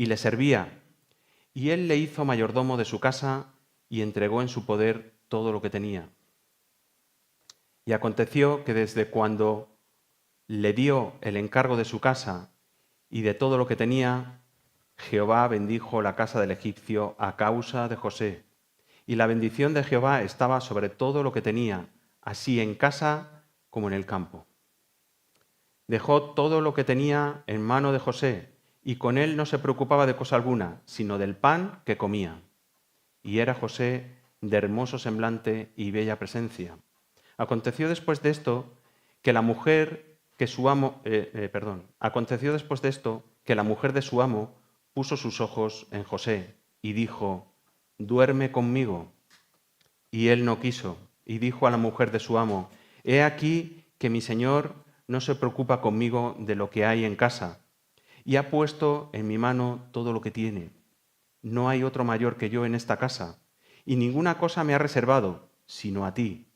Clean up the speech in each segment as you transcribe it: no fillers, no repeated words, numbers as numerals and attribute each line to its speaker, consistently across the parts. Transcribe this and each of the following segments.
Speaker 1: y le servía. Y él le hizo mayordomo de su casa y entregó en su poder todo lo que tenía. Y aconteció que desde cuando le dio el encargo de su casa y de todo lo que tenía, Jehová bendijo la casa del egipcio a causa de José. Y la bendición de Jehová estaba sobre todo lo que tenía, así en casa como en el campo. Dejó todo lo que tenía en mano de José, y con él no se preocupaba de cosa alguna, sino del pan que comía. Y era José de hermoso semblante y bella presencia. Aconteció después de esto que la mujer de su amo puso sus ojos en José y dijo: duerme conmigo. Y él no quiso, y dijo a la mujer de su amo: he aquí que mi señor no se preocupa conmigo de lo que hay en casa, y ha puesto en mi mano todo lo que tiene. No hay otro mayor que yo en esta casa, y ninguna cosa me ha reservado, sino a ti,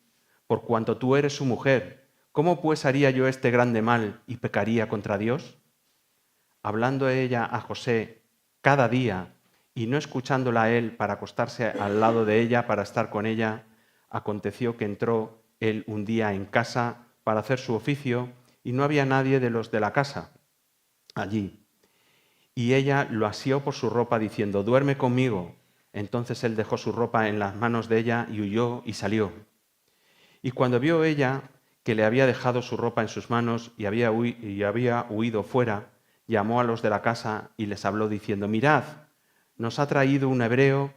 Speaker 1: por cuanto tú eres su mujer. ¿Cómo pues haría yo este grande mal y pecaría contra Dios? Hablando ella a José cada día y no escuchándola a él para acostarse al lado de ella, para estar con ella, aconteció que entró él un día en casa para hacer su oficio y no había nadie de los de la casa allí. Y ella lo asió por su ropa diciendo: duerme conmigo. Entonces él dejó su ropa en las manos de ella y huyó y salió. Y cuando vio ella que le había dejado su ropa en sus manos y había huido fuera, llamó a los de la casa y les habló diciendo: mirad, nos ha traído un hebreo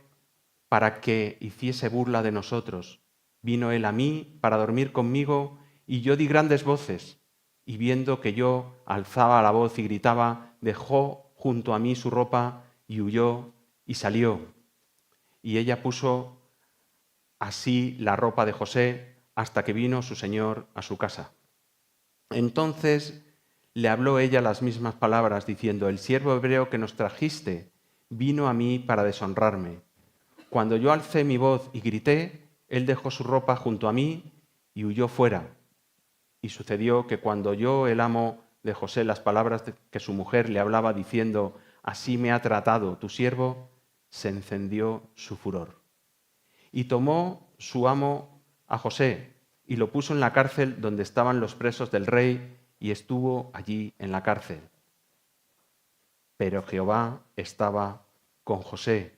Speaker 1: para que hiciese burla de nosotros. Vino él a mí para dormir conmigo y yo di grandes voces. Y viendo que yo alzaba la voz y gritaba, dejó junto a mí su ropa y huyó y salió. Y ella puso así la ropa de José hasta que vino su señor a su casa. Entonces le habló ella las mismas palabras, diciendo: el siervo hebreo que nos trajiste vino a mí para deshonrarme. Cuando yo alcé mi voz y grité, él dejó su ropa junto a mí y huyó fuera. Y sucedió que cuando oyó el amo de José las palabras que su mujer le hablaba, diciendo: así me ha tratado tu siervo, se encendió su furor. Y tomó su amo a José y lo puso en la cárcel donde estaban los presos del rey, y estuvo allí en la cárcel. Pero Jehová estaba con José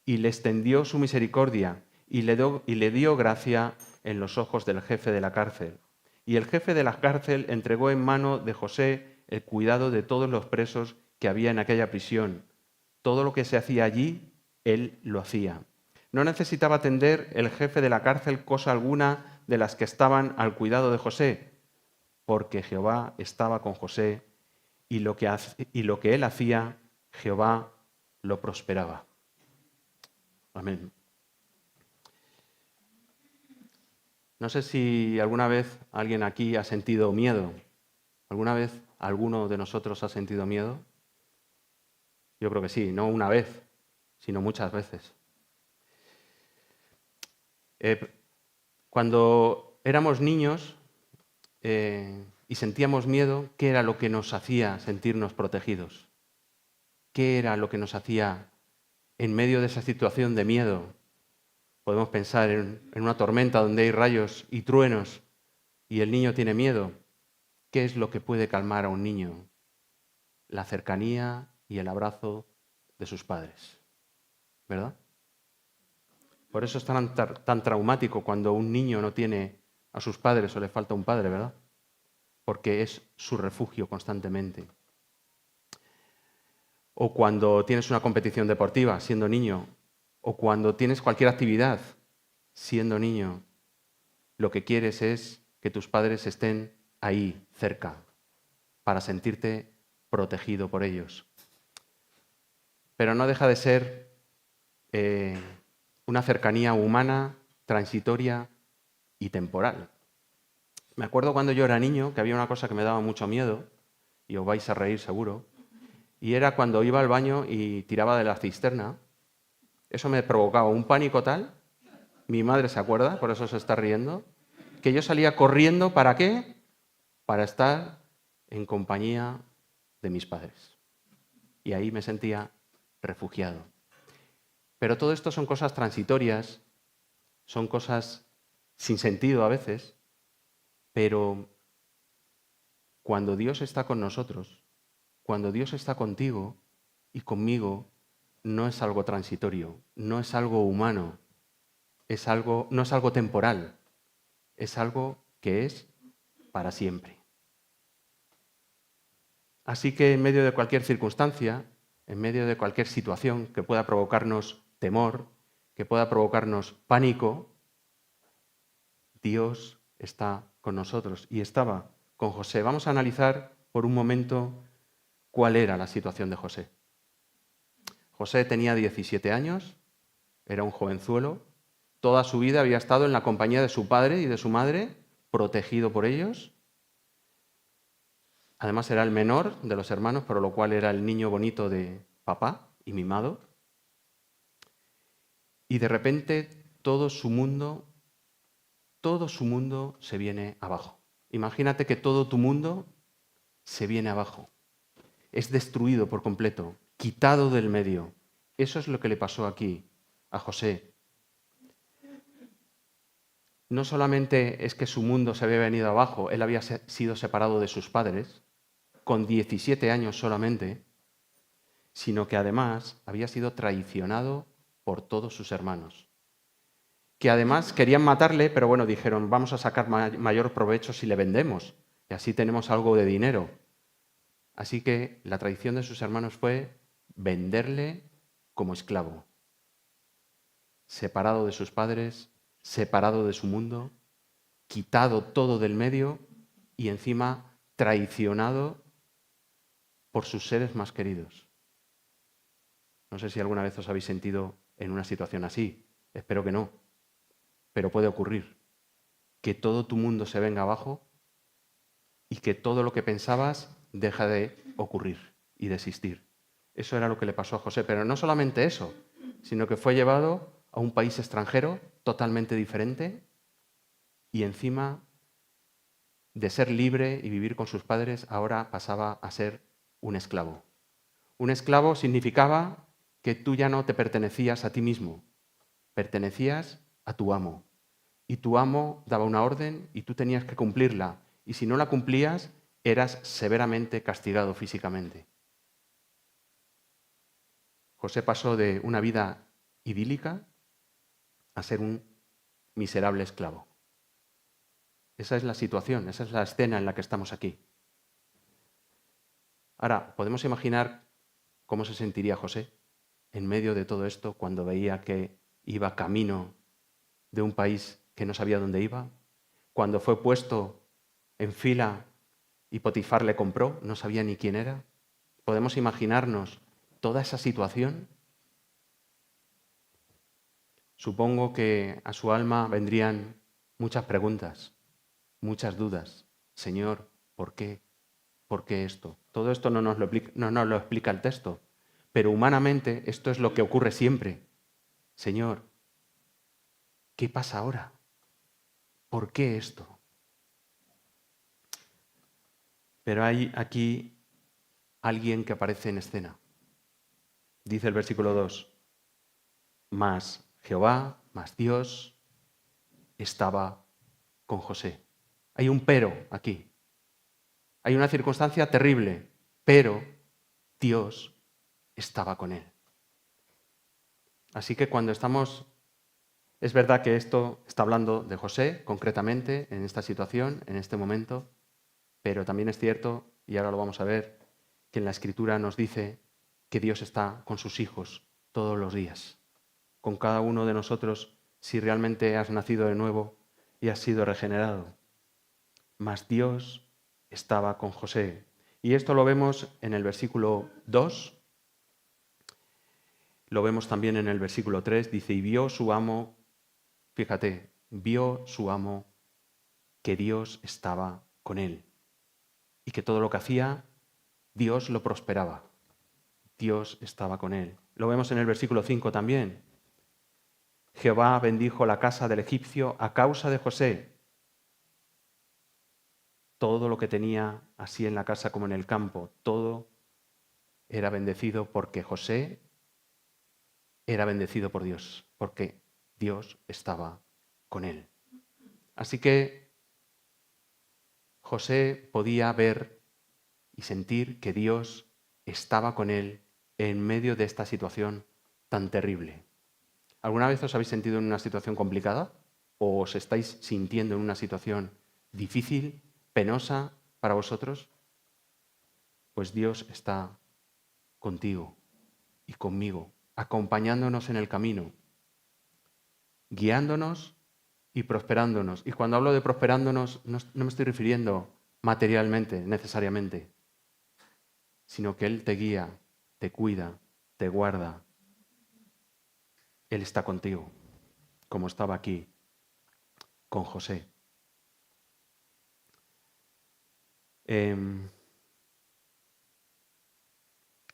Speaker 1: y le extendió su misericordia y le dio gracia en los ojos del jefe de la cárcel. Y el jefe de la cárcel entregó en mano de José el cuidado de todos los presos que había en aquella prisión. Todo lo que se hacía allí, él lo hacía. No necesitaba atender el jefe de la cárcel cosa alguna de las que estaban al cuidado de José, porque Jehová estaba con José y lo que él hacía, Jehová lo prosperaba. Amén. No sé si alguna vez alguien aquí ha sentido miedo. ¿Alguna vez alguno de nosotros ha sentido miedo? Yo creo que sí, no una vez, sino muchas veces. Cuando éramos niños y sentíamos miedo, ¿qué era lo que nos hacía sentirnos protegidos? ¿Qué era lo que nos hacía, en medio de esa situación de miedo? Podemos pensar en una tormenta donde hay rayos y truenos y el niño tiene miedo. ¿Qué es lo que puede calmar a un niño? La cercanía y el abrazo de sus padres, ¿verdad? Por eso es tan traumático cuando un niño no tiene a sus padres o le falta un padre, ¿verdad? Porque es su refugio constantemente. O cuando tienes una competición deportiva siendo niño, o cuando tienes cualquier actividad siendo niño, lo que quieres es que tus padres estén ahí, cerca, para sentirte protegido por ellos. Pero no deja de ser una cercanía humana, transitoria y temporal. Me acuerdo cuando yo era niño que había una cosa que me daba mucho miedo, y os vais a reír seguro, y era cuando iba al baño y tiraba de la cisterna. Eso me provocaba un pánico tal, mi madre se acuerda, por eso se está riendo, que yo salía corriendo, ¿para qué? Para estar en compañía de mis padres. Y ahí me sentía refugiado. Pero todo esto son cosas transitorias, son cosas sin sentido a veces, pero cuando Dios está con nosotros, cuando Dios está contigo y conmigo, no es algo transitorio, no es algo humano, no es algo temporal, es algo que es para siempre. Así que en medio de cualquier circunstancia, en medio de cualquier situación que pueda provocarnos temor, que pueda provocarnos pánico, Dios está con nosotros y estaba con José. Vamos a analizar por un momento cuál era la situación de José. José tenía 17 años, era un jovenzuelo, toda su vida había estado en la compañía de su padre y de su madre, protegido por ellos. Además era el menor de los hermanos, por lo cual era el niño bonito de papá y mimado. Y de repente todo su mundo se viene abajo. Imagínate que todo tu mundo se viene abajo. Es destruido por completo, quitado del medio. Eso es lo que le pasó aquí a José. No solamente es que su mundo se había venido abajo, él había sido separado de sus padres, con 17 años solamente, sino que además había sido traicionado por todos sus hermanos, que además querían matarle, pero bueno, dijeron, vamos a sacar mayor provecho si le vendemos, y así tenemos algo de dinero. Así que la traición de sus hermanos fue venderle como esclavo, separado de sus padres, separado de su mundo, quitado todo del medio y encima traicionado por sus seres más queridos. No sé si alguna vez os habéis sentido en una situación así, espero que no, pero puede ocurrir que todo tu mundo se venga abajo y que todo lo que pensabas deja de ocurrir y de existir. Eso era lo que le pasó a José, pero no solamente eso, sino que fue llevado a un país extranjero totalmente diferente y encima de ser libre y vivir con sus padres, ahora pasaba a ser un esclavo. Un esclavo significaba que tú ya no te pertenecías a ti mismo, pertenecías a tu amo. Y tu amo daba una orden y tú tenías que cumplirla. Y si no la cumplías, eras severamente castigado físicamente. José pasó de una vida idílica a ser un miserable esclavo. Esa es la situación, esa es la escena en la que estamos aquí. Ahora, podemos imaginar cómo se sentiría José en medio de todo esto cuando veía que iba camino de un país que no sabía dónde iba, cuando fue puesto en fila y Potifar le compró, no sabía ni quién era. ¿Podemos imaginarnos toda esa situación? Supongo que a su alma vendrían muchas preguntas, muchas dudas. Señor, ¿por qué? ¿Por qué esto? Todo esto no nos lo explica el texto, pero humanamente esto es lo que ocurre siempre. Señor, ¿qué pasa ahora? ¿Por qué esto? Pero hay aquí alguien que aparece en escena. Dice el versículo 2, mas Jehová, más Dios, estaba con José. Hay un pero aquí. Hay una circunstancia terrible, pero Dios estaba con él. Así que cuando estamos... Es verdad que esto está hablando de José, concretamente, en esta situación, en este momento, pero también es cierto, y ahora lo vamos a ver, que en la Escritura nos dice que Dios está con sus hijos todos los días, con cada uno de nosotros si realmente has nacido de nuevo y has sido regenerado. Mas Dios estaba con José. Y esto lo vemos en el versículo 2, lo vemos también en el versículo 3, dice, y vio su amo, fíjate, vio su amo que Dios estaba con él y que todo lo que hacía, Dios lo prosperaba. Dios estaba con él. Lo vemos en el versículo 5 también. Jehová bendijo la casa del egipcio a causa de José. Todo lo que tenía, así en la casa como en el campo, todo era bendecido porque José era bendecido por Dios, porque Dios estaba con él. Así que José podía ver y sentir que Dios estaba con él en medio de esta situación tan terrible. ¿Alguna vez os habéis sentido en una situación complicada? ¿O os estáis sintiendo en una situación difícil, penosa para vosotros? Pues Dios está contigo y conmigo, acompañándonos en el camino, guiándonos y prosperándonos. Y cuando hablo de prosperándonos, no me estoy refiriendo materialmente, necesariamente, sino que Él te guía, te cuida, te guarda. Él está contigo, como estaba aquí con José. En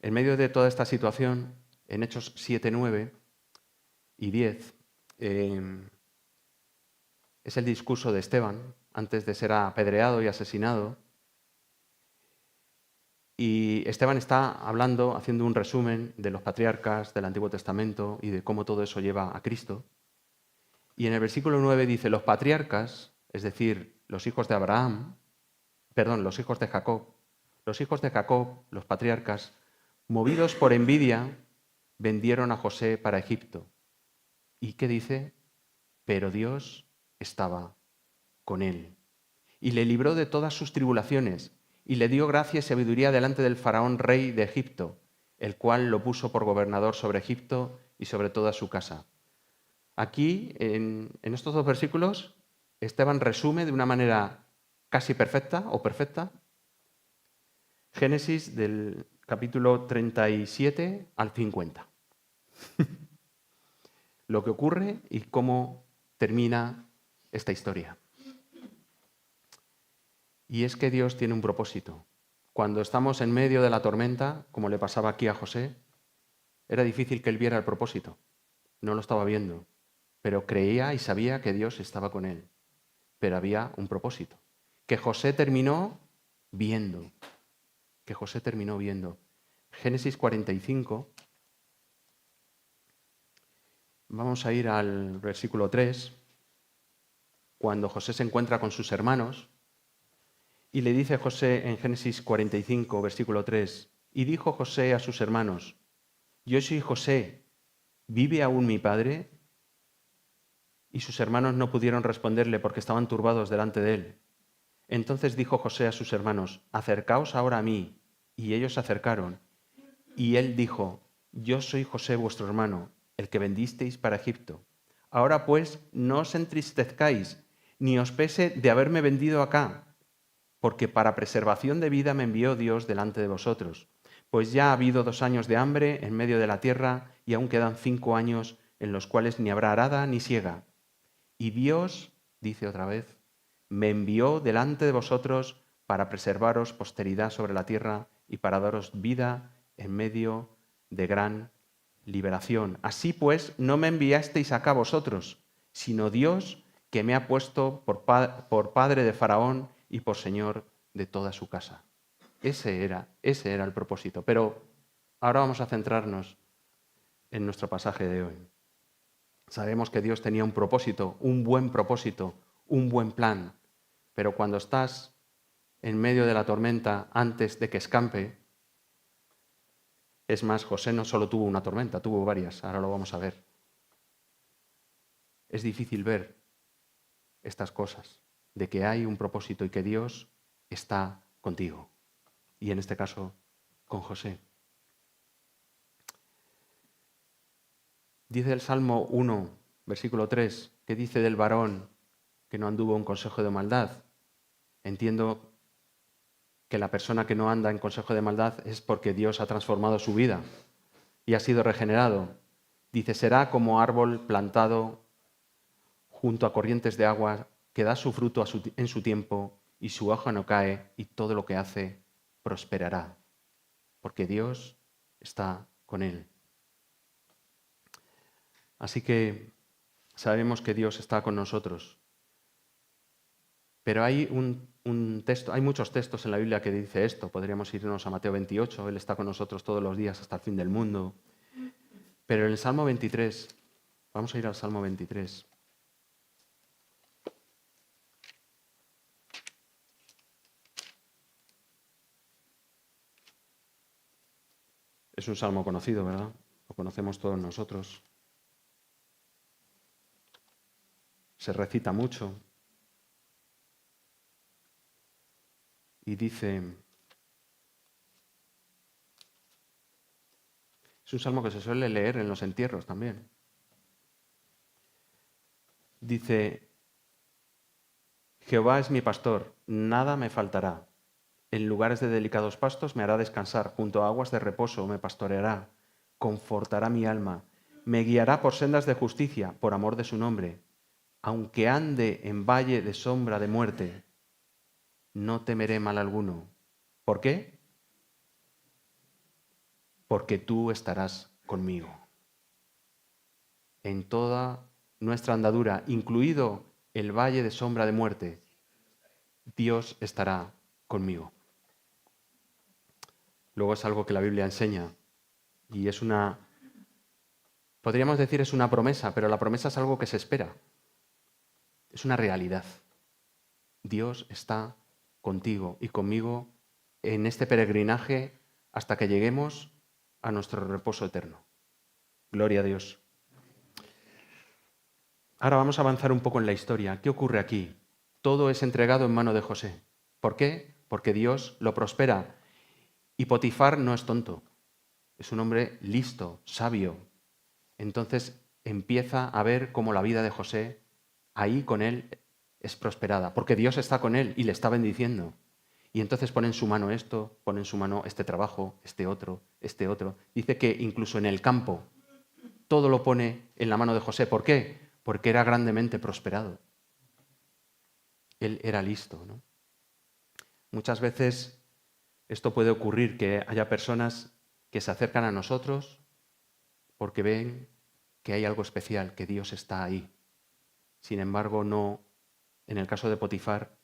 Speaker 1: medio de toda esta situación, en Hechos 7, 9 y 10, es el discurso de Esteban, antes de ser apedreado y asesinado. Y Esteban está hablando, haciendo un resumen de los patriarcas del Antiguo Testamento y de cómo todo eso lleva a Cristo. Y en el versículo 9 dice, los patriarcas, es decir, los hijos de Abraham, los hijos de Jacob, los patriarcas, movidos por envidia, vendieron a José para Egipto. ¿Y qué dice? Pero Dios estaba con él y le libró de todas sus tribulaciones y le dio gracia y sabiduría delante del faraón rey de Egipto, el cual lo puso por gobernador sobre Egipto y sobre toda su casa. Aquí, en estos dos versículos, Esteban resume de una manera casi perfecta o perfecta Génesis del capítulo 37 al 50. Lo que ocurre y cómo termina esta historia. Y es que Dios tiene un propósito. Cuando estamos en medio de la tormenta, como le pasaba aquí a José, era difícil que él viera el propósito. No lo estaba viendo, pero creía y sabía que Dios estaba con él. Pero había un propósito, que José terminó viendo. Génesis 45. Vamos a ir al versículo 3, cuando José se encuentra con sus hermanos, y le dice José en Génesis 45, versículo 3, y dijo José a sus hermanos, yo soy José, ¿vive aún mi padre? Y sus hermanos no pudieron responderle porque estaban turbados delante de él. Entonces dijo José a sus hermanos, acercaos ahora a mí. Y ellos se acercaron. Y él dijo, yo soy José vuestro hermano, el que vendisteis para Egipto. Ahora pues, no os entristezcáis, ni os pese de haberme vendido acá, porque para preservación de vida me envió Dios delante de vosotros. Pues ya ha habido 2 años de hambre en medio de la tierra, y aún quedan 5 años en los cuales ni habrá arada ni siega. Y Dios, dice otra vez, me envió delante de vosotros para preservaros posteridad sobre la tierra y para daros vida en medio de gran liberación. Así pues, no me enviasteis acá vosotros, sino Dios, que me ha puesto por padre de Faraón y por señor de toda su casa. Ese era el propósito. Pero ahora vamos a centrarnos en nuestro pasaje de hoy. Sabemos que Dios tenía un propósito, un buen propósito, un buen plan. Pero cuando estás en medio de la tormenta antes de que escampe, es más, José no solo tuvo una tormenta, tuvo varias, ahora lo vamos a ver. Es difícil ver estas cosas, de que hay un propósito y que Dios está contigo. Y en este caso, con José. Dice el Salmo 1, versículo 3, que dice del varón que no anduvo en consejo de maldad. Entiendo que la persona que no anda en consejo de maldad es porque Dios ha transformado su vida y ha sido regenerado. Dice, será como árbol plantado junto a corrientes de agua que da su fruto en su tiempo y su hoja no cae y todo lo que hace prosperará, porque Dios está con él. Así que sabemos que Dios está con nosotros. Pero hay hay muchos textos en la Biblia que dice esto. Podríamos irnos a Mateo 28, Él está con nosotros todos los días hasta el fin del mundo. Pero en el Salmo 23, vamos a ir al Salmo 23. Es un salmo conocido, ¿verdad? Lo conocemos todos nosotros. Se recita mucho. Y dice, es un salmo que se suele leer en los entierros también. Dice, Jehová es mi pastor, nada me faltará. En lugares de delicados pastos me hará descansar, junto a aguas de reposo me pastoreará, confortará mi alma, me guiará por sendas de justicia, por amor de su nombre. Aunque ande en valle de sombra de muerte, no temeré mal alguno. ¿Por qué? Porque tú estarás conmigo. En toda nuestra andadura, incluido el valle de sombra de muerte, Dios estará conmigo. Luego es algo que la Biblia enseña y es podríamos decir es una promesa, pero la promesa es algo que se espera. Es una realidad. Dios está contigo y conmigo en este peregrinaje hasta que lleguemos a nuestro reposo eterno. Gloria a Dios. Ahora vamos a avanzar un poco en la historia. ¿Qué ocurre aquí? Todo es entregado en mano de José. ¿Por qué? Porque Dios lo prospera. Y Potifar no es tonto. Es un hombre listo, sabio. Entonces empieza a ver cómo la vida de José ahí con él es prosperada, porque Dios está con él y le está bendiciendo. Y entonces pone en su mano esto, pone en su mano este trabajo, este otro, este otro. Dice que incluso en el campo todo lo pone en la mano de José. ¿Por qué? Porque era grandemente prosperado. Él era listo, ¿no? Muchas veces esto puede ocurrir, que haya personas que se acercan a nosotros porque ven que hay algo especial, que Dios está ahí. Sin embargo, no, en el caso de Potifar,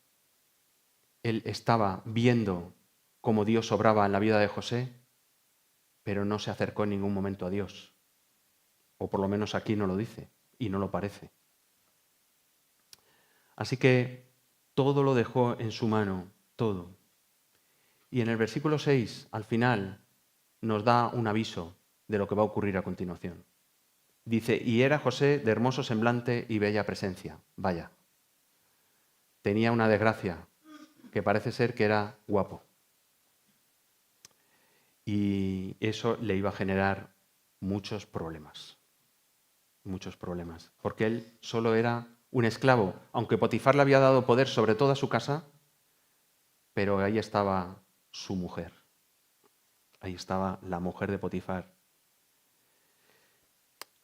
Speaker 1: él estaba viendo cómo Dios obraba en la vida de José, pero no se acercó en ningún momento a Dios. O por lo menos aquí no lo dice y no lo parece. Así que todo lo dejó en su mano, todo. Y en el versículo 6, al final, nos da un aviso de lo que va a ocurrir a continuación. Dice, y era José de hermoso semblante y bella presencia. Vaya, tenía una desgracia, que parece ser que era guapo. Y eso le iba a generar muchos problemas, porque él solo era un esclavo, aunque Potifar le había dado poder sobre toda su casa, pero ahí estaba su mujer, ahí estaba la mujer de Potifar.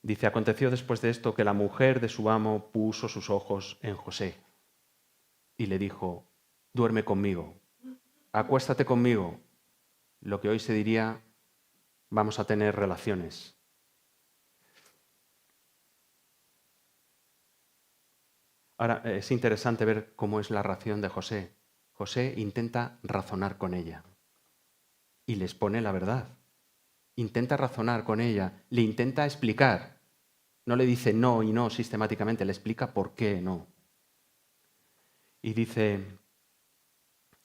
Speaker 1: Dice, aconteció después de esto que la mujer de su amo puso sus ojos en José y le dijo, duerme conmigo, acuéstate conmigo, lo que hoy se diría, vamos a tener relaciones. Ahora, es interesante ver cómo es la reacción de José. José intenta razonar con ella y les pone la verdad. Intenta razonar con ella, le intenta explicar. No le dice no y no sistemáticamente, le explica por qué no. Y dice,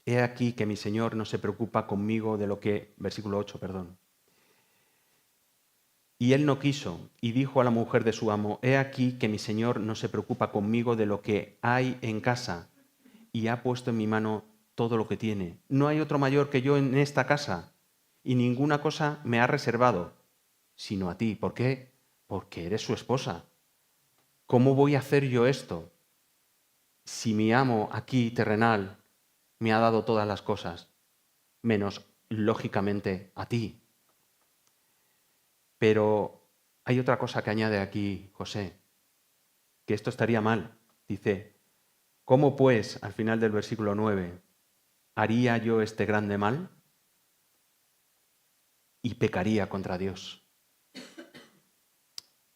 Speaker 1: he aquí que mi Señor no se preocupa conmigo de lo que, versículo 8, perdón. Y él no quiso, y dijo a la mujer de su amo, he aquí que mi Señor no se preocupa conmigo de lo que hay en casa, y ha puesto en mi mano todo lo que tiene. No hay otro mayor que yo en esta casa, y ninguna cosa me ha reservado, sino a ti. ¿Por qué? Porque eres su esposa. ¿Cómo voy a hacer yo esto si mi amo aquí terrenal me ha dado todas las cosas, menos, lógicamente, a ti? Pero hay otra cosa que añade aquí José, que esto estaría mal. Dice, ¿cómo pues, al final del versículo 9, haría yo este grande mal? Y pecaría contra Dios.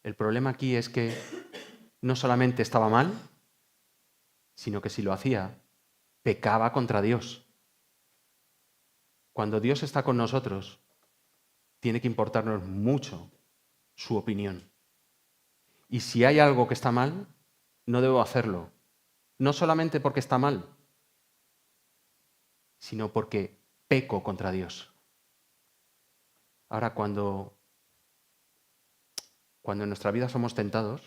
Speaker 1: El problema aquí es que no solamente estaba mal, sino que si lo hacía, pecaba contra Dios. Cuando Dios está con nosotros, tiene que importarnos mucho su opinión. Y si hay algo que está mal, no debo hacerlo. No solamente porque está mal, sino porque peco contra Dios. Ahora, cuando en nuestra vida somos tentados,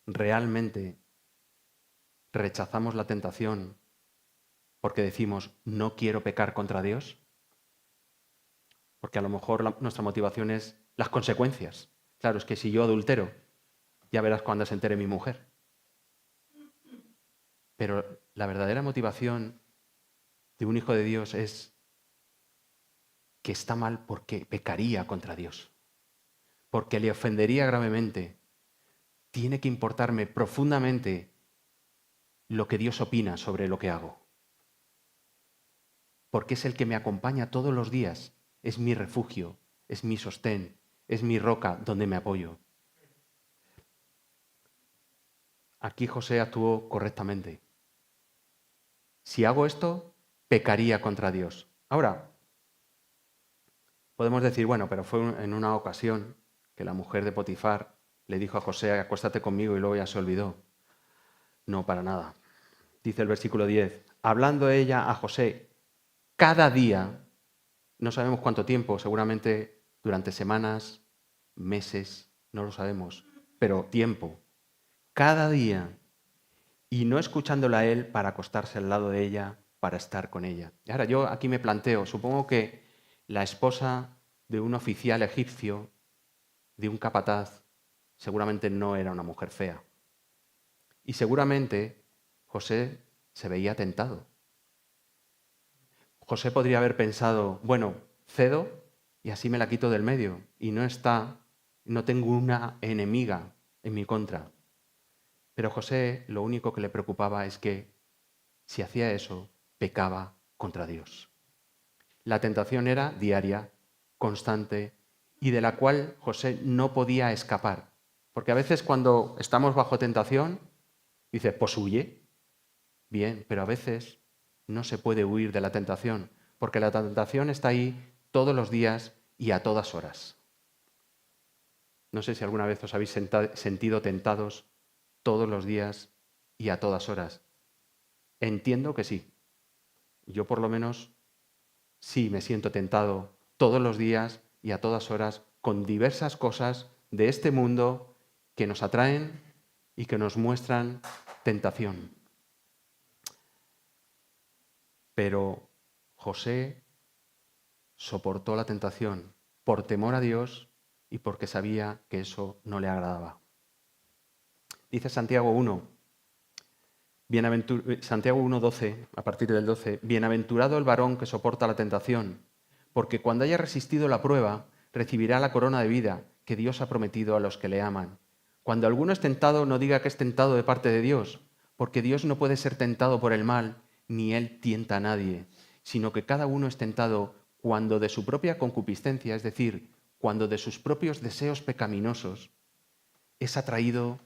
Speaker 1: realmente rechazamos la tentación porque decimos, no quiero pecar contra Dios, porque a lo mejor nuestra motivación es las consecuencias. Claro, es que si yo adultero, ya verás cuando se entere mi mujer. Pero la verdadera motivación de un hijo de Dios es que está mal porque pecaría contra Dios, porque le ofendería gravemente. Tiene que importarme profundamente lo que Dios opina sobre lo que hago, porque es el que me acompaña todos los días, es mi refugio, es mi sostén, es mi roca donde me apoyo. Aquí José actuó correctamente. Si hago esto, pecaría contra Dios. Ahora, podemos decir, bueno, pero fue en una ocasión que la mujer de Potifar le dijo a José, acuéstate conmigo, y luego ya se olvidó. No, para nada. Dice el versículo 10, hablando ella a José cada día, no sabemos cuánto tiempo, seguramente durante semanas, meses, no lo sabemos, pero tiempo, cada día, y no escuchándola a él para acostarse al lado de ella, para estar con ella. Y ahora yo aquí me planteo, supongo que la esposa de un oficial egipcio, de un capataz, seguramente no era una mujer fea. Y seguramente José se veía tentado. José podría haber pensado, bueno, cedo y así me la quito del medio y no tengo una enemiga en mi contra. Pero José lo único que le preocupaba es que si hacía eso, pecaba contra Dios. La tentación era diaria, constante y de la cual José no podía escapar. Porque a veces cuando estamos bajo tentación, dices, pues huye. Bien, pero a veces no se puede huir de la tentación, porque la tentación está ahí todos los días y a todas horas. No sé si alguna vez os habéis sentido tentados todos los días y a todas horas. Entiendo que sí. Yo por lo menos sí me siento tentado todos los días y a todas horas con diversas cosas de este mundo que nos atraen y que nos muestran tentación. Pero José soportó la tentación por temor a Dios y porque sabía que eso no le agradaba. Dice Santiago 1, Santiago 1:12, a partir del 12, bienaventurado el varón que soporta la tentación, porque cuando haya resistido la prueba, recibirá la corona de vida que Dios ha prometido a los que le aman. Cuando alguno es tentado, no diga que es tentado de parte de Dios, porque Dios no puede ser tentado por el mal, ni Él tienta a nadie, sino que cada uno es tentado cuando de su propia concupiscencia, es decir, cuando de sus propios deseos pecaminosos, es atraído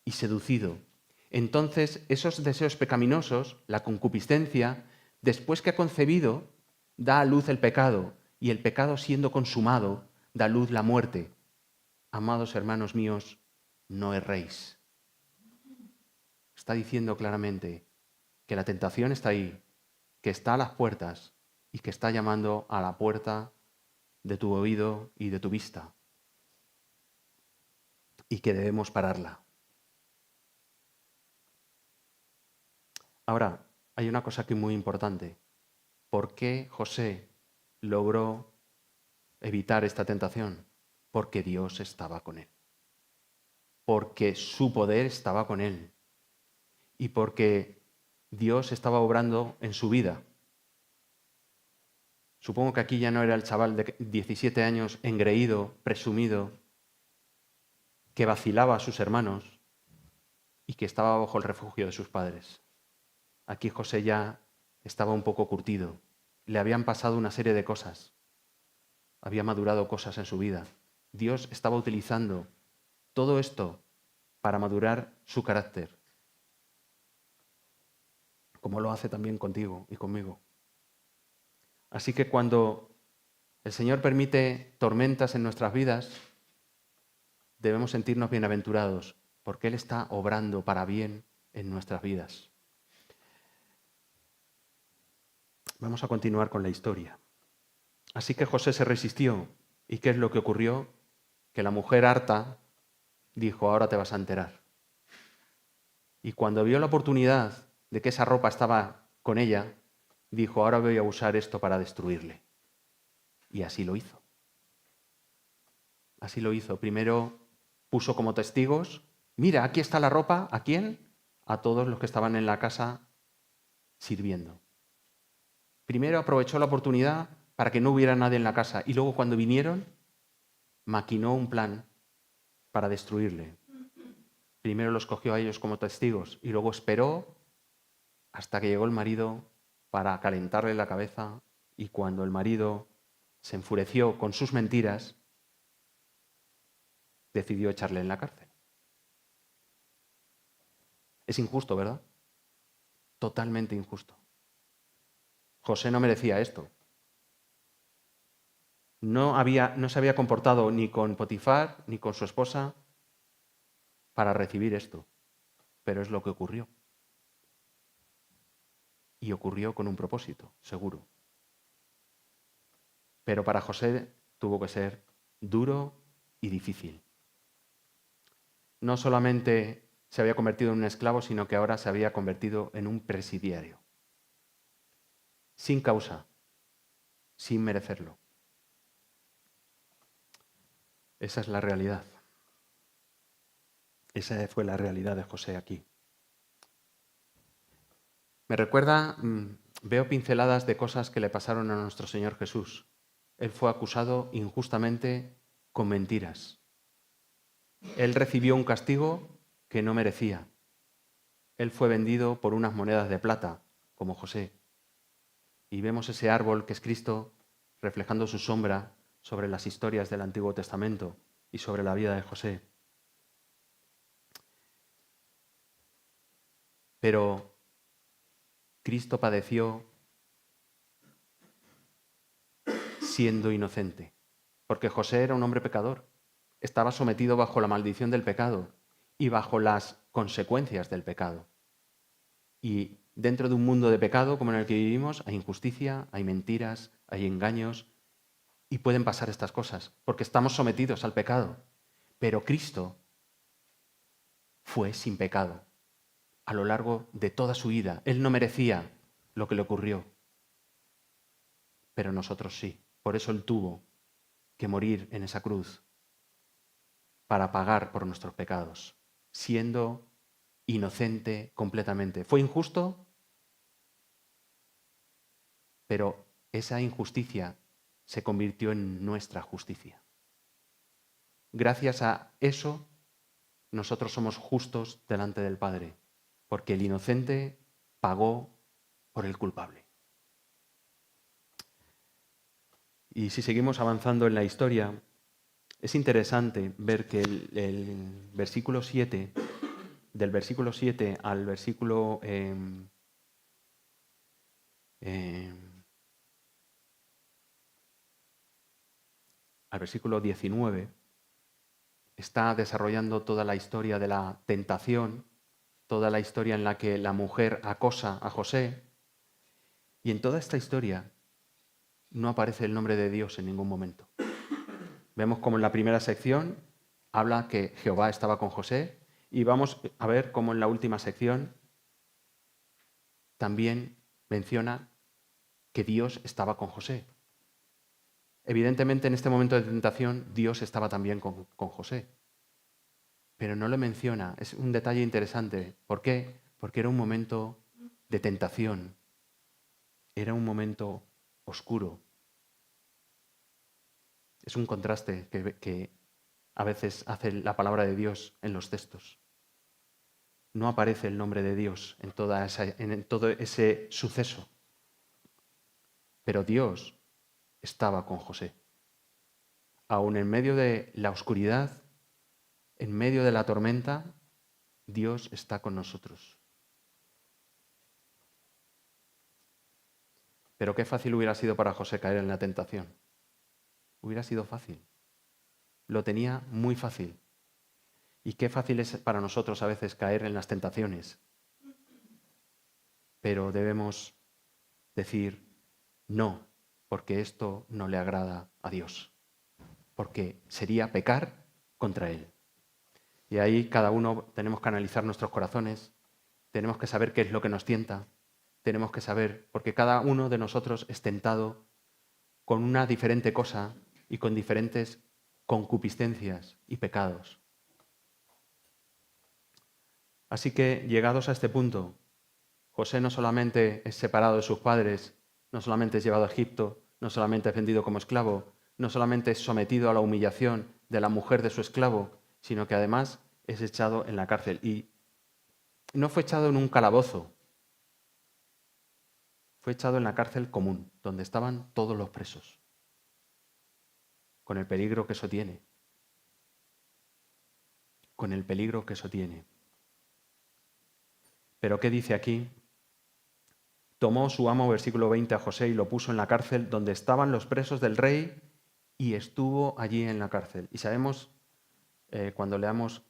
Speaker 1: y seducido. Entonces, esos deseos pecaminosos, la concupiscencia, después que ha concebido, da a luz el pecado, y el pecado siendo consumado, da a luz la muerte. Amados hermanos míos, no erréis. Está diciendo claramente que la tentación está ahí, que está a las puertas y que está llamando a la puerta de tu oído y de tu vista, y que debemos pararla. Ahora, hay una cosa aquí muy importante. ¿Por qué José logró evitar esta tentación? Porque Dios estaba con él. Porque su poder estaba con él. Y porque Dios estaba obrando en su vida. Supongo que aquí ya no era el chaval de 17 años engreído, presumido, que vacilaba a sus hermanos y que estaba bajo el refugio de sus padres. Aquí José ya estaba un poco curtido. Le habían pasado una serie de cosas. Había madurado cosas en su vida. Dios estaba utilizando todo esto para madurar su carácter, como lo hace también contigo y conmigo. Así que cuando el Señor permite tormentas en nuestras vidas, debemos sentirnos bienaventurados, porque Él está obrando para bien en nuestras vidas. Vamos a continuar con la historia. Así que José se resistió. ¿Y qué es lo que ocurrió? Que la mujer harta dijo, ahora te vas a enterar. Y cuando vio la oportunidad de que esa ropa estaba con ella, dijo, ahora voy a usar esto para destruirle. Y así lo hizo. Así lo hizo. Primero puso como testigos, mira, aquí está la ropa, ¿a quién? A todos los que estaban en la casa sirviendo. Primero aprovechó la oportunidad para que no hubiera nadie en la casa y luego cuando vinieron, maquinó un plan para destruirle. Primero los cogió a ellos como testigos y luego esperó hasta que llegó el marido para calentarle la cabeza y cuando el marido se enfureció con sus mentiras, decidió echarle en la cárcel. Es injusto, ¿verdad? Totalmente injusto. José no merecía esto. No se había comportado ni con Potifar ni con su esposa para recibir esto, pero es lo que ocurrió. Y ocurrió con un propósito, seguro. Pero para José tuvo que ser duro y difícil. No solamente se había convertido en un esclavo, sino que ahora se había convertido en un presidiario. Sin causa, sin merecerlo. Esa es la realidad. Esa fue la realidad de José aquí. Me recuerda, veo pinceladas de cosas que le pasaron a nuestro Señor Jesús. Él fue acusado injustamente con mentiras. Él recibió un castigo que no merecía. Él fue vendido por unas monedas de plata, como José. Y vemos ese árbol que es Cristo reflejando su sombra sobre las historias del Antiguo Testamento y sobre la vida de José. Pero Cristo padeció siendo inocente, porque José era un hombre pecador, estaba sometido bajo la maldición del pecado y bajo las consecuencias del pecado. Y dentro de un mundo de pecado como en el que vivimos hay injusticia, hay mentiras, hay engaños y pueden pasar estas cosas porque estamos sometidos al pecado. Pero Cristo fue sin pecado a lo largo de toda su vida. Él no merecía lo que le ocurrió, pero nosotros sí. Por eso Él tuvo que morir en esa cruz para pagar por nuestros pecados, siendo inocente completamente. ¿Fue injusto? Pero esa injusticia se convirtió en nuestra justicia. Gracias a eso, nosotros somos justos delante del Padre, porque el inocente pagó por el culpable. Y si seguimos avanzando en la historia, es interesante ver que el versículo 7, del versículo 7 al versículo al versículo 19, está desarrollando toda la historia de la tentación, toda la historia en la que la mujer acosa a José. Y en toda esta historia no aparece el nombre de Dios en ningún momento. Vemos como en la primera sección habla que Jehová estaba con José y vamos a ver cómo en la última sección también menciona que Dios estaba con José. Evidentemente en este momento de tentación Dios estaba también con José, pero no lo menciona. Es un detalle interesante. ¿Por qué? Porque era un momento de tentación, era un momento oscuro. Es un contraste que a veces hace la palabra de Dios en los textos. No aparece el nombre de Dios en todo ese suceso, pero Dios estaba con José. Aún en medio de la oscuridad, en medio de la tormenta, Dios está con nosotros. Pero qué fácil hubiera sido para José caer en la tentación. Hubiera sido fácil. Lo tenía muy fácil. Y qué fácil es para nosotros a veces caer en las tentaciones. Pero debemos decir no, porque esto no le agrada a Dios. Porque sería pecar contra Él. Y ahí cada uno tenemos que analizar nuestros corazones, tenemos que saber qué es lo que nos tienta, tenemos que saber, porque cada uno de nosotros es tentado con una diferente cosa y con diferentes concupiscencias y pecados. Así que, llegados a este punto, José no solamente es separado de sus padres, no solamente es llevado a Egipto, no solamente es vendido como esclavo, no solamente es sometido a la humillación de la mujer de su esclavo, sino que además es echado en la cárcel. Y no fue echado en un calabozo, fue echado en la cárcel común, donde estaban todos los presos, con el peligro que eso tiene. Con el peligro que eso tiene. Pero ¿qué dice aquí? Tomó su amo, versículo 20, a José y lo puso en la cárcel donde estaban los presos del rey y estuvo allí en la cárcel. Y sabemos, cuando leamos,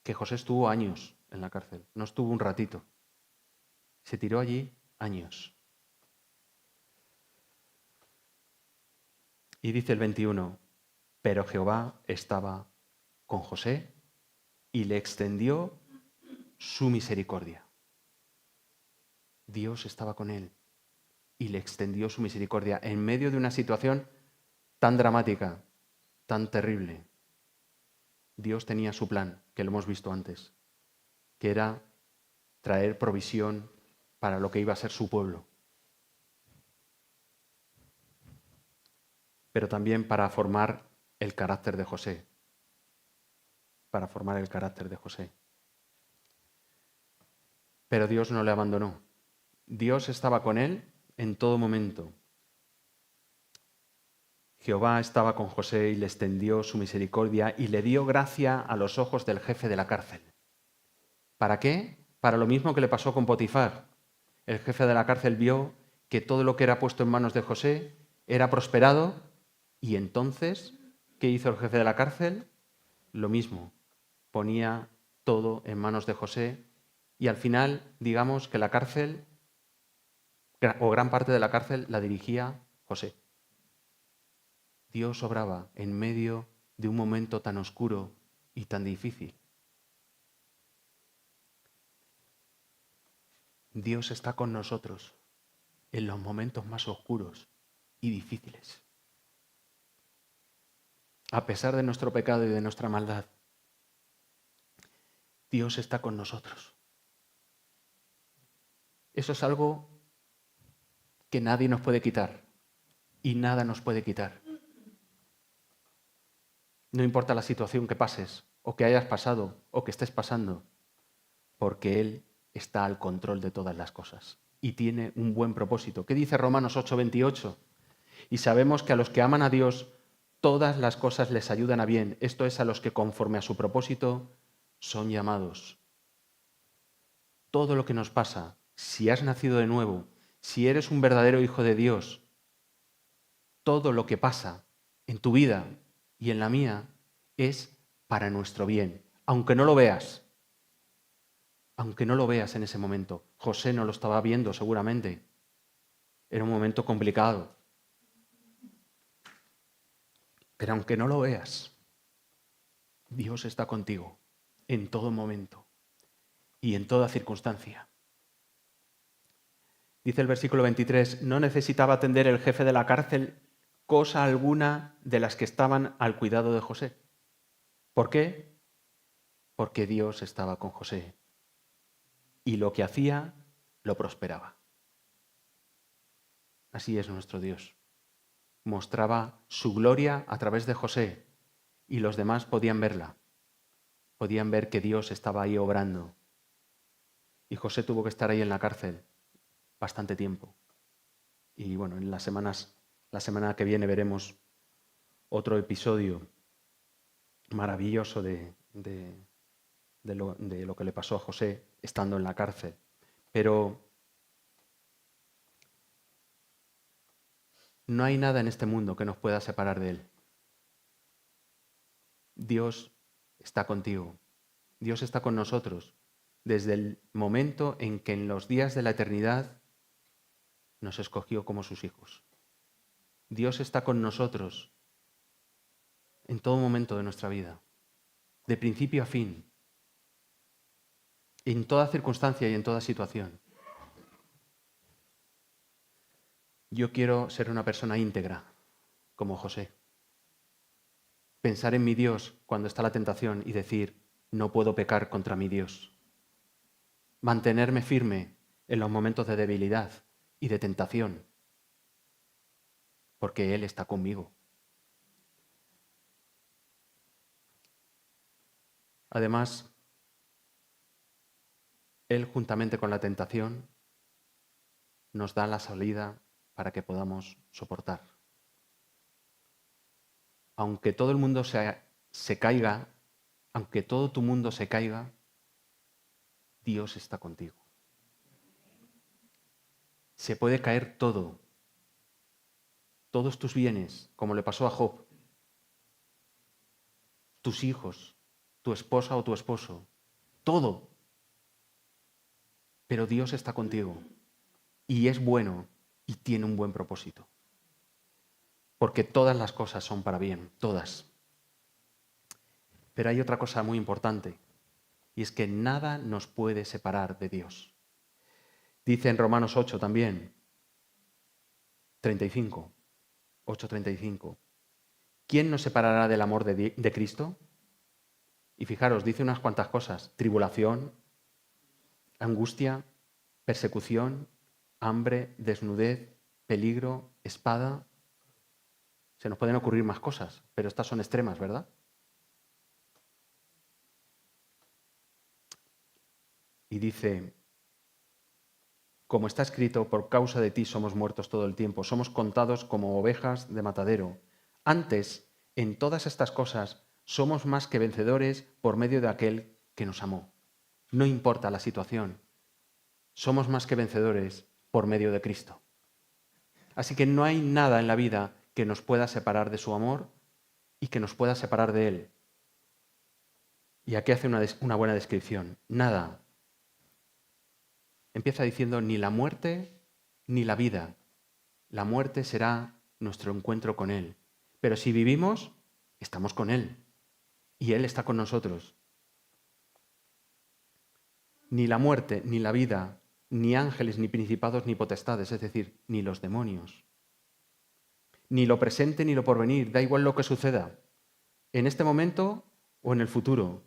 Speaker 1: que José estuvo años en la cárcel, no estuvo un ratito. Se tiró allí años. Y dice el 21, pero Jehová estaba con José y le extendió su misericordia. Dios estaba con él y le extendió su misericordia en medio de una situación tan dramática, tan terrible. Dios tenía su plan, que lo hemos visto antes, que era traer provisión para lo que iba a ser su pueblo, pero también para formar el carácter de José, para formar el carácter de José. Pero Dios no le abandonó. Dios estaba con él en todo momento. Jehová estaba con José y le extendió su misericordia y le dio gracia a los ojos del jefe de la cárcel. ¿Para qué? Para lo mismo que le pasó con Potifar. El jefe de la cárcel vio que todo lo que era puesto en manos de José era prosperado y entonces, ¿qué hizo el jefe de la cárcel? Lo mismo, ponía todo en manos de José y al final, digamos que la cárcel, o gran parte de la cárcel, la dirigía José. Dios obraba en medio de un momento tan oscuro y tan difícil. Dios está con nosotros en los momentos más oscuros y difíciles. A pesar de nuestro pecado y de nuestra maldad, Dios está con nosotros. Eso es algo que nadie nos puede quitar y nada nos puede quitar. No importa la situación que pases o que hayas pasado o que estés pasando, porque Él está al control de todas las cosas y tiene un buen propósito. ¿Qué dice Romanos 8:28? Y sabemos que a los que aman a Dios, todas las cosas les ayudan a bien. Esto es, a los que conforme a su propósito son llamados. Todo lo que nos pasa, si has nacido de nuevo, si eres un verdadero hijo de Dios, todo lo que pasa en tu vida y en la mía es para nuestro bien, aunque no lo veas. Aunque no lo veas en ese momento. José no lo estaba viendo seguramente. Era un momento complicado. Pero aunque no lo veas, Dios está contigo en todo momento y en toda circunstancia. Dice el versículo 23, no necesitaba atender el jefe de la cárcel cosa alguna de las que estaban al cuidado de José. ¿Por qué? Porque Dios estaba con José y lo que hacía lo prosperaba. Así es nuestro Dios. Mostraba su gloria a través de José y los demás podían verla. Podían ver que Dios estaba ahí obrando. Y José tuvo que estar ahí en la cárcel bastante tiempo. Y bueno, en la semana que viene veremos otro episodio maravilloso de lo que le pasó a José estando en la cárcel. Pero No hay nada en este mundo que nos pueda separar de Él. Dios está contigo. Dios está con nosotros desde el momento en que en los días de la eternidad nos escogió como sus hijos. Dios está con nosotros en todo momento de nuestra vida, de principio a fin, en toda circunstancia y en toda situación. Yo quiero ser una persona íntegra, como José. Pensar en mi Dios cuando está la tentación y decir, no puedo pecar contra mi Dios. Mantenerme firme en los momentos de debilidad y de tentación, porque Él está conmigo. Además, Él juntamente con la tentación nos da la salida para que podamos soportar. Aunque todo el mundo se caiga, aunque todo tu mundo se caiga, Dios está contigo. Se puede caer todo, todos tus bienes, como le pasó a Job, tus hijos, tu esposa o tu esposo, todo. Pero Dios está contigo y es bueno y tiene un buen propósito. Porque todas las cosas son para bien, todas. Pero hay otra cosa muy importante y es que nada nos puede separar de Dios. Dice en Romanos 8 también, 35, 8:35. ¿Quién nos separará del amor de Cristo? Y fijaros, dice unas cuantas cosas. Tribulación, angustia, persecución, hambre, desnudez, peligro, espada. Se nos pueden ocurrir más cosas, pero estas son extremas, ¿verdad? Y dice, como está escrito, por causa de ti somos muertos todo el tiempo, somos contados como ovejas de matadero. Antes, en todas estas cosas, somos más que vencedores por medio de aquel que nos amó. No importa la situación, somos más que vencedores por medio de Cristo. Así que no hay nada en la vida que nos pueda separar de su amor y que nos pueda separar de Él. Y aquí hace una buena descripción. Nada. Empieza diciendo ni la muerte ni la vida. La muerte será nuestro encuentro con Él. Pero si vivimos, estamos con Él. Y Él está con nosotros. Ni la muerte, ni la vida, ni ángeles, ni principados, ni potestades, es decir, ni los demonios. Ni lo presente, ni lo porvenir, da igual lo que suceda, en este momento o en el futuro.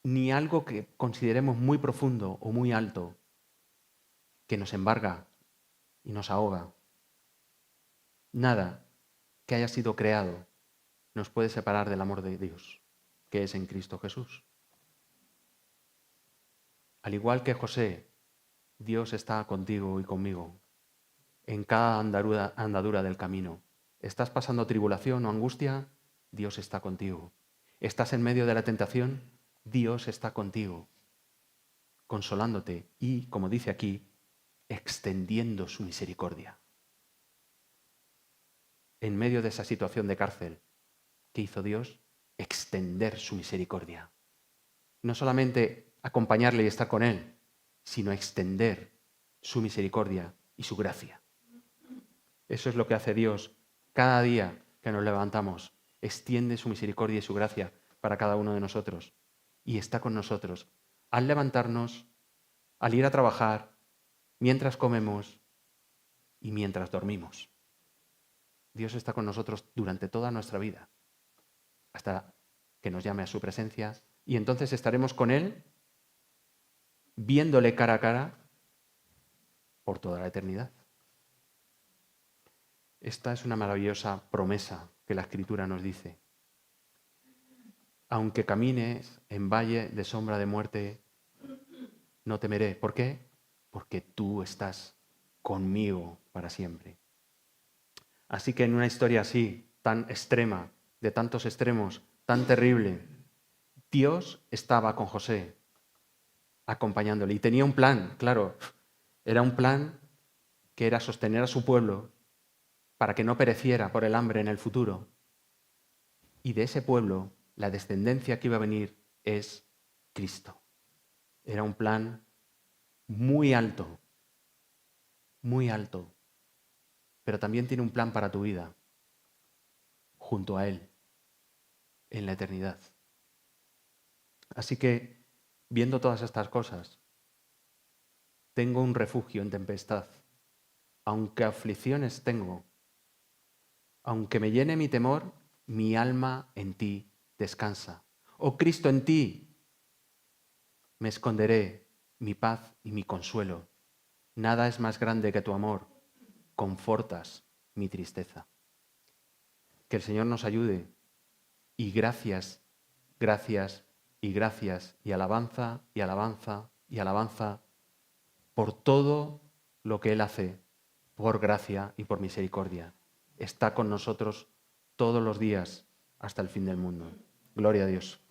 Speaker 1: Ni algo que consideremos muy profundo o muy alto, que nos embarga y nos ahoga. Nada que haya sido creado nos puede separar del amor de Dios, que es en Cristo Jesús. Al igual que José, Dios está contigo y conmigo en cada andadura del camino. ¿Estás pasando tribulación o angustia? Dios está contigo. ¿Estás en medio de la tentación? Dios está contigo, consolándote y, como dice aquí, extendiendo su misericordia. En medio de esa situación de cárcel, ¿qué hizo Dios? Extender su misericordia. No solamente acompañarle y estar con Él, sino extender su misericordia y su gracia. Eso es lo que hace Dios cada día que nos levantamos. Extiende su misericordia y su gracia para cada uno de nosotros. Y está con nosotros al levantarnos, al ir a trabajar, mientras comemos y mientras dormimos. Dios está con nosotros durante toda nuestra vida, hasta que nos llame a su presencia, y entonces estaremos con Él, viéndole cara a cara, por toda la eternidad. Esta es una maravillosa promesa que la Escritura nos dice. Aunque camines en valle de sombra de muerte, no temeré. ¿Por qué? Porque tú estás conmigo para siempre. Así que en una historia así, tan extrema, de tantos extremos, tan terrible, Dios estaba con José, acompañándole. Y tenía un plan, claro, era un plan que era sostener a su pueblo para que no pereciera por el hambre en el futuro. Y de ese pueblo, la descendencia que iba a venir es Cristo. Era un plan muy alto, pero también tiene un plan para tu vida, junto a Él, en la eternidad. Así que, viendo todas estas cosas, tengo un refugio en tempestad. Aunque aflicciones tengo, aunque me llene mi temor, mi alma en ti descansa. Oh Cristo, en ti me esconderé, mi paz y mi consuelo. Nada es más grande que tu amor. Confortas mi tristeza. Que el Señor nos ayude. Y gracias, gracias y gracias y alabanza y alabanza y alabanza por todo lo que Él hace, por gracia y por misericordia. Está con nosotros todos los días hasta el fin del mundo. Gloria a Dios.